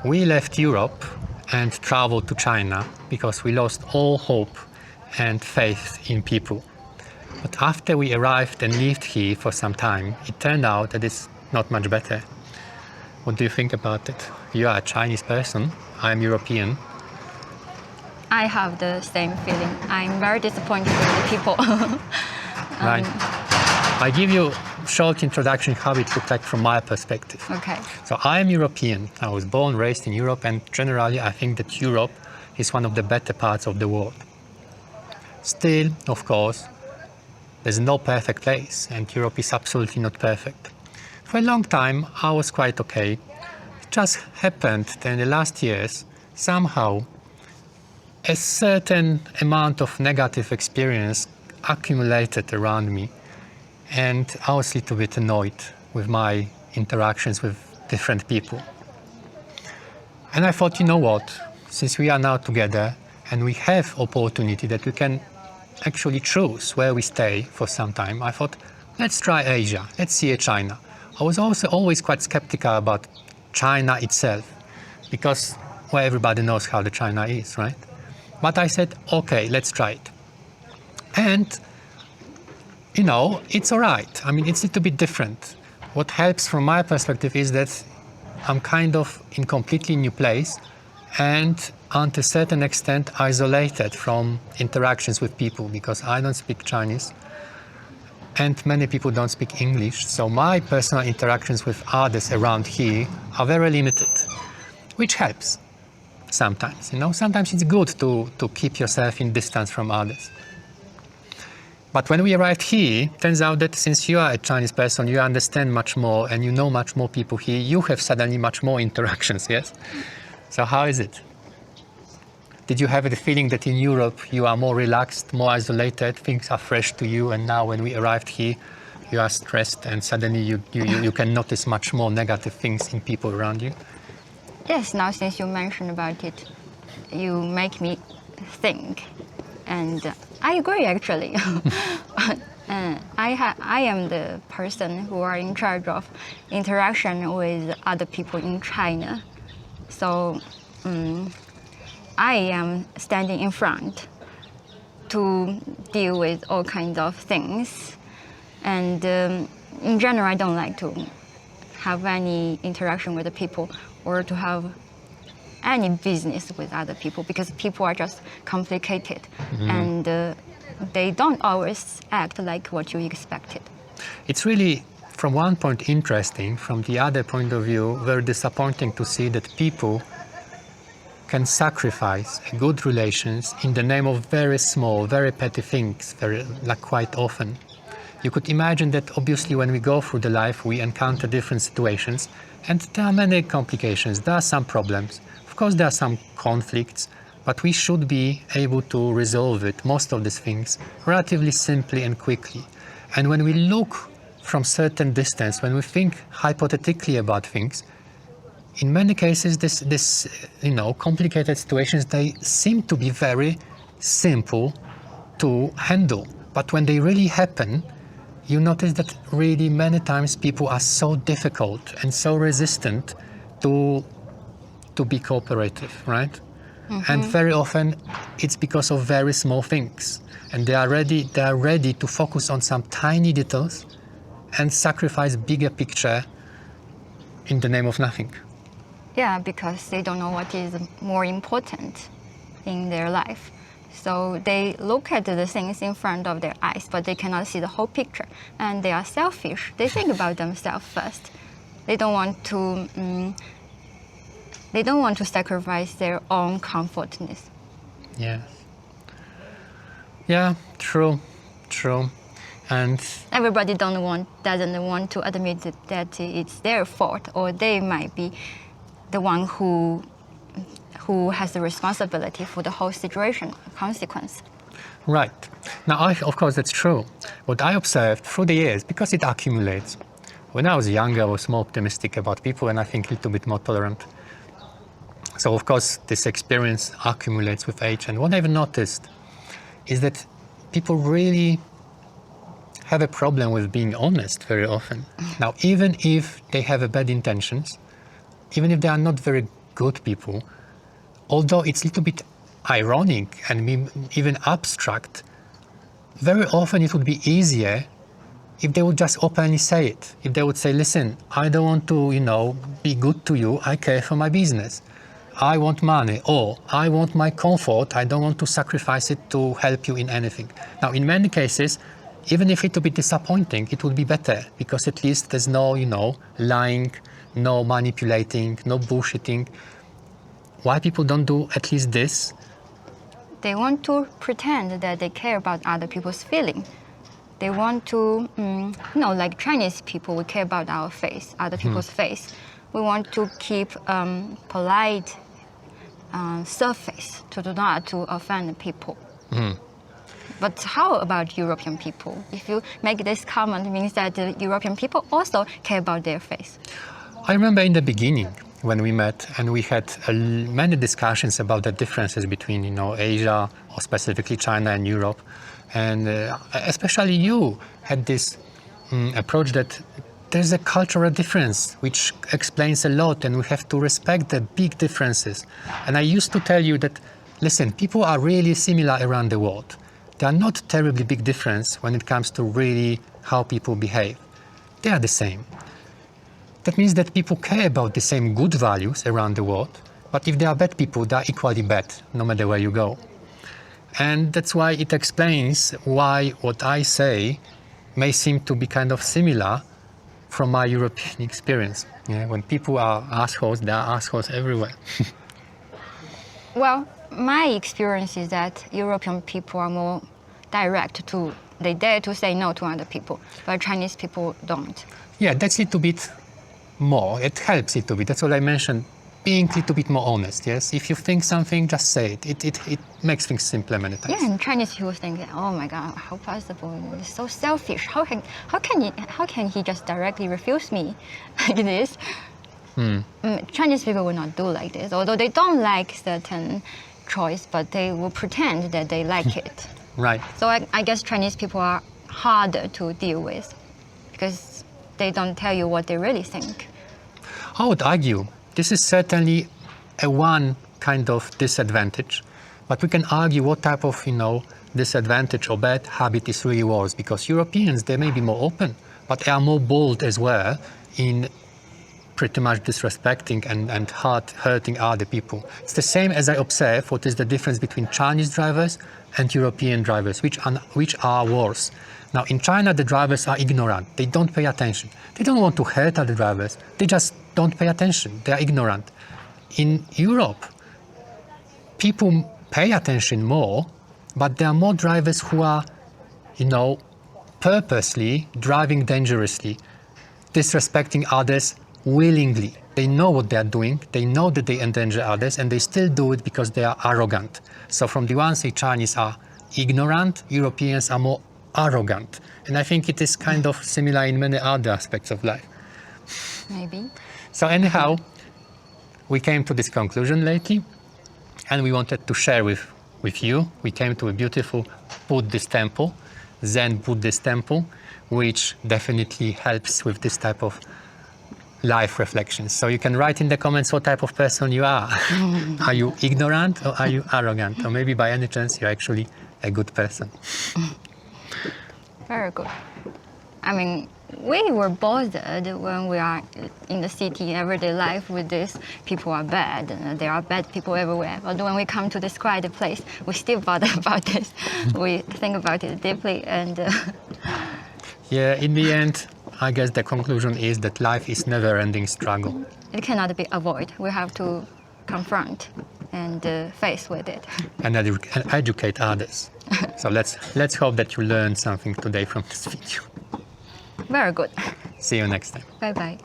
We left Europe and traveled to China because we lost all hope and faith in people. But after we arrived and lived here for some time, it turned out that it's not much better. What do you think about it? You are a Chinese person, I'm European. I have the same feeling. I'm very disappointed with the people. Right. I give you a short introduction how it looked like from my perspective. Okay. So I am European. I was born, raised in Europe, and generally I think that Europe is one of the better parts of the world. Still, of course, there's no perfect place, and Europe is absolutely not perfect. For a long time, I was quite okay. It just happened that in the last years, somehow, a certain amount of negative experience accumulated around me, and I was a little bit annoyed with my interactions with different people. And I thought, you know what, since we are now together and we have opportunity that we can actually choose where we stay for some time, I thought, let's try Asia, let's see China. I was also always quite skeptical about China itself, because well, everybody knows how the China is, right? But I said, okay, let's try it. And, you know, it's all right. I mean, it's a little bit different. What helps from my perspective is that I'm kind of in a completely new place and to a certain extent isolated from interactions with people because I don't speak Chinese and many people don't speak English. So my personal interactions with others around here are very limited, which helps sometimes. You know, sometimes it's good to keep yourself in distance from others. But when we arrived here, it turns out that since you are a Chinese person, you understand much more and you know much more people here, you have suddenly much more interactions, yes? So how is it? Did you have the feeling that in Europe you are more relaxed, more isolated, things are fresh to you, and now when we arrived here, you are stressed and suddenly you can notice much more negative things in people around you? Yes, now since you mentioned about it, you make me think. And I agree, actually. I am the person who are in charge of interaction with other people in China. So I am standing in front to deal with all kinds of things. And in general, I don't like to have any interaction with the people or to have any business with other people because people are just complicated and they don't always act like what you expected. It's really, from one point, interesting. From the other point of view, very disappointing to see that people can sacrifice good relations in the name of very small, very petty things, like quite often. You could imagine that obviously when we go through the life, we encounter different situations and there are many complications, there are some problems. Of course, there are some conflicts, but we should be able to resolve it, most of these things, relatively simply and quickly. And when we look from certain distance, when we think hypothetically about things, in many cases, this complicated situations, they seem to be very simple to handle. But when they really happen, you notice that really many times people are so difficult and so resistant to be cooperative, right? And very often it's because of very small things. And they are ready to focus on some tiny details and sacrifice bigger picture in the name of nothing. Yeah, because they don't know what is more important in their life. So they look at the things in front of their eyes, but they cannot see the whole picture. And they are selfish. They think about themselves first. They don't want to sacrifice their own comfortness. Yes. Yeah, true. And everybody doesn't want to admit that it's their fault, or they might be the one who has the responsibility for the whole situation, consequence. Right. Now, of course, that's true. What I observed through the years, because it accumulates. When I was younger, I was more optimistic about people and I think a little bit more tolerant. So, of course, this experience accumulates with age. And what I've noticed is that people really have a problem with being honest very often. Now, even if they have bad intentions, even if they are not very good people, although it's a little bit ironic and even abstract, very often it would be easier if they would just openly say it. If they would say, listen, I don't want to, be good to you, I care for my business. I want money, or I want my comfort, I don't want to sacrifice it to help you in anything. Now, in many cases, even if it would be disappointing, it would be better, because at least there's no, lying, no manipulating, no bullshitting. Why people don't do at least this? They want to pretend that they care about other people's feeling. They want to, like Chinese people, we care about our face, other people's face. We want to keep polite surface to do not to offend people. But how about European people? If you make this comment, it means that the European people also care about their face. I remember in the beginning when we met and we had many discussions about the differences between, Asia, or specifically China and Europe. And especially you had this approach that there's a cultural difference which explains a lot, and we have to respect the big differences. And I used to tell you that, listen, people are really similar around the world. There are not terribly big difference when it comes to really how people behave. They are the same. That means that people care about the same good values around the world, but if they are bad people, they are equally bad, no matter where you go. And that's why it explains why what I say may seem to be kind of similar from my European experience. Yeah, when people are assholes, there are assholes everywhere. Well, my experience is that European people are more direct they dare to say no to other people, but Chinese people don't. Yeah, that's a little bit more. It helps a little bit. That's what I mentioned. Being a little bit more honest, yes? If you think something, just say it. It makes things simpler many times. Yeah, and Chinese people think, oh my God, how possible? It's so selfish. How can he just directly refuse me like this? Chinese people will not do like this, although they don't like certain choice, but they will pretend that they like it. Right. So I guess Chinese people are harder to deal with because they don't tell you what they really think. I would argue this is certainly a one kind of disadvantage, but we can argue what type of, disadvantage or bad habit is really worse, because Europeans, they may be more open, but they are more bold as well in pretty much disrespecting and hurting other people. It's the same as I observe what is the difference between Chinese drivers and European drivers, which are worse. Now, in China, the drivers are ignorant. They don't pay attention. They don't want to hurt other drivers. They just don't pay attention. They are ignorant. In Europe, people pay attention more, but there are more drivers who are, purposely driving dangerously, disrespecting others willingly. They know what they are doing. They know that they endanger others, and they still do it because they are arrogant. So from the one side, Chinese are ignorant, Europeans are more arrogant. And I think it is kind of similar in many other aspects of life. Maybe. So anyhow, we came to this conclusion lately, and we wanted to share with you. We came to a beautiful Buddhist temple, Zen Buddhist temple, which definitely helps with this type of life reflections. So you can write in the comments what type of person you are. Are you ignorant or are you arrogant? Or maybe by any chance you're actually a good person. Very good. I mean, we were bothered when we are in the city, everyday life with this. People are bad, and there are bad people everywhere. But when we come to this quiet place, we still bother about this. We think about it deeply, and Yeah, in the end, I guess the conclusion is that life is never-ending struggle. it cannot be avoided. We have to confront and face with it. And educate others. So let's hope that you learned something today from this video. Very good. See you next time. Bye-bye.